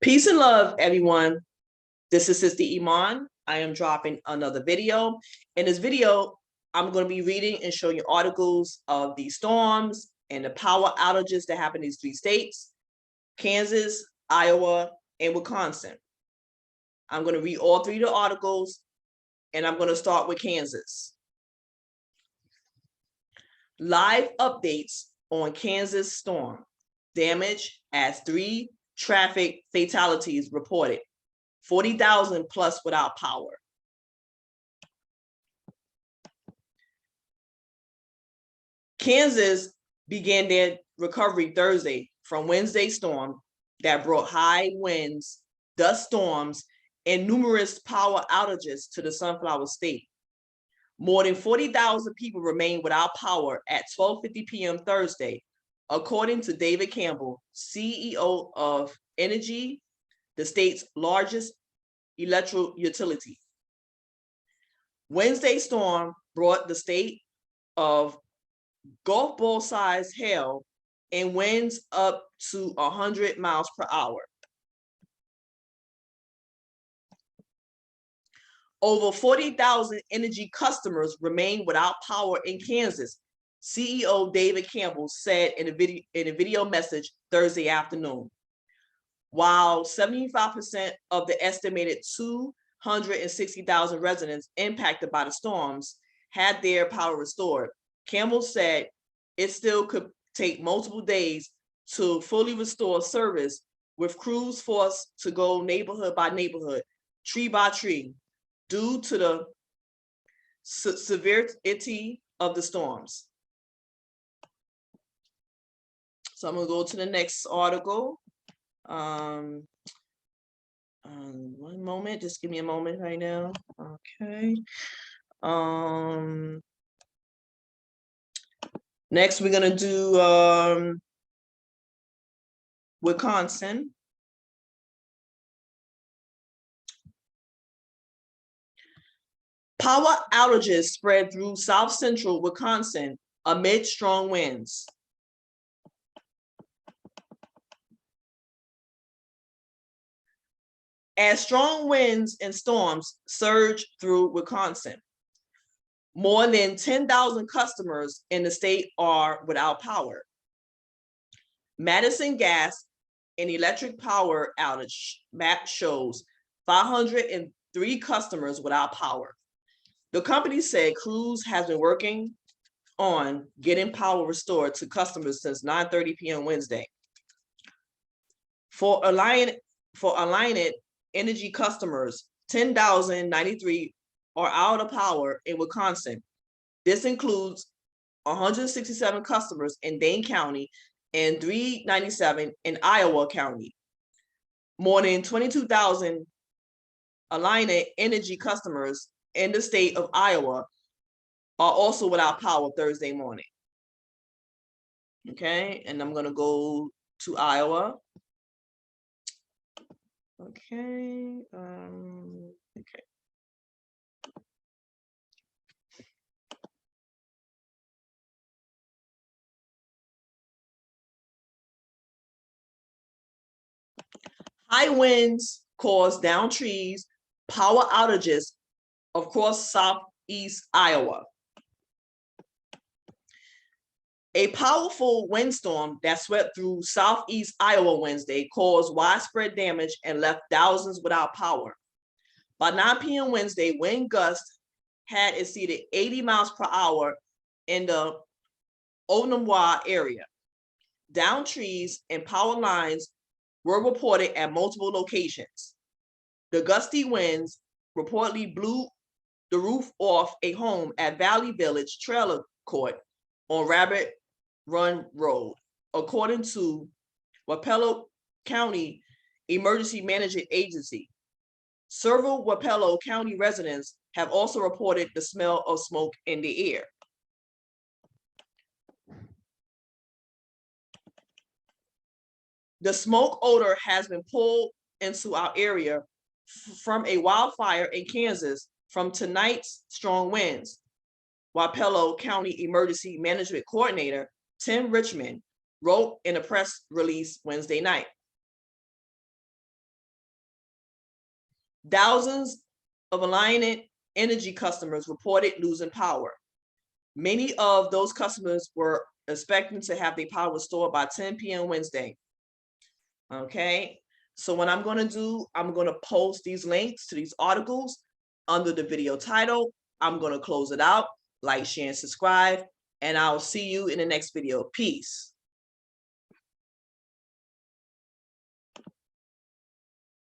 Peace and love, everyone. This is Sister Iman. I am dropping another video. In this video, I'm going to be reading and showing you articles of the storms and the power outages that happen in these three states: Kansas, Iowa, and Wisconsin. I'm going to read all three of the articles, and I'm going to start with Kansas. Live updates on Kansas storm. Damage as 3 traffic fatalities reported. 40,000 plus without power. Kansas began their recovery Thursday from Wednesday's storm that brought high winds, dust storms, and numerous power outages to the Sunflower State. More than 40,000 people remained without power at 12:50 p.m. Thursday, according to David Campbell, CEO of Energy, the state's largest electric utility. Wednesday's storm brought the state of golf ball sized hail and winds up to 100 miles per hour. Over 40,000 energy customers remain without power in Kansas, CEO David Campbell said in a video message Thursday afternoon. While 75% of the estimated 260,000 residents impacted by the storms had their power restored, Campbell said it still could take multiple days to fully restore service, with crews forced to go neighborhood by neighborhood, tree by tree, due to the severity of the storms. So I'm going to go to the next article. One moment, just give me a moment right now. Okay. Next we're gonna do Wisconsin. Power outages spread through south central Wisconsin amid strong winds. As strong winds and storms surge through Wisconsin, more than 10,000 customers in the state are without power. Madison Gas and Electric Power outage map shows 503 customers without power. The company said crews have been working on getting power restored to customers since 9:30 p.m. Wednesday. For Alliant Energy customers, 10,093 are out of power in Wisconsin. This includes 167 customers in Dane County and 397 in Iowa County. More than 22,000 Alliant Energy customers in the state of Iowa are also without power Thursday morning. Okay, and I'm going to go to Iowa. Okay. Okay. High winds cause downed trees, power outages across southeast Iowa. A powerful windstorm that swept through southeast Iowa Wednesday caused widespread damage and left thousands without power. By 9 p.m. Wednesday, wind gusts had exceeded 80 miles per hour in the Ottawa area. Downed trees and power lines were reported at multiple locations. The gusty winds reportedly blew the roof off a home at Valley Village Trailer Court on Rabbit Run Road, according to Wapello County Emergency Management Agency. Several Wapello County residents have also reported the smell of smoke in the air. The smoke odor has been pulled into our area from a wildfire in Kansas from tonight's strong winds, Wapello County Emergency Management Coordinator Tim Richmond wrote in a press release Wednesday night. Thousands of Alliant Energy customers reported losing power. Many of those customers were expecting to have their power restored by 10 p.m. Wednesday. Okay, so what I'm going to do, I'm going to post these links to these articles under the video title. I'm going to close it out, like, share, and subscribe, and I'll see you in the next video. Peace.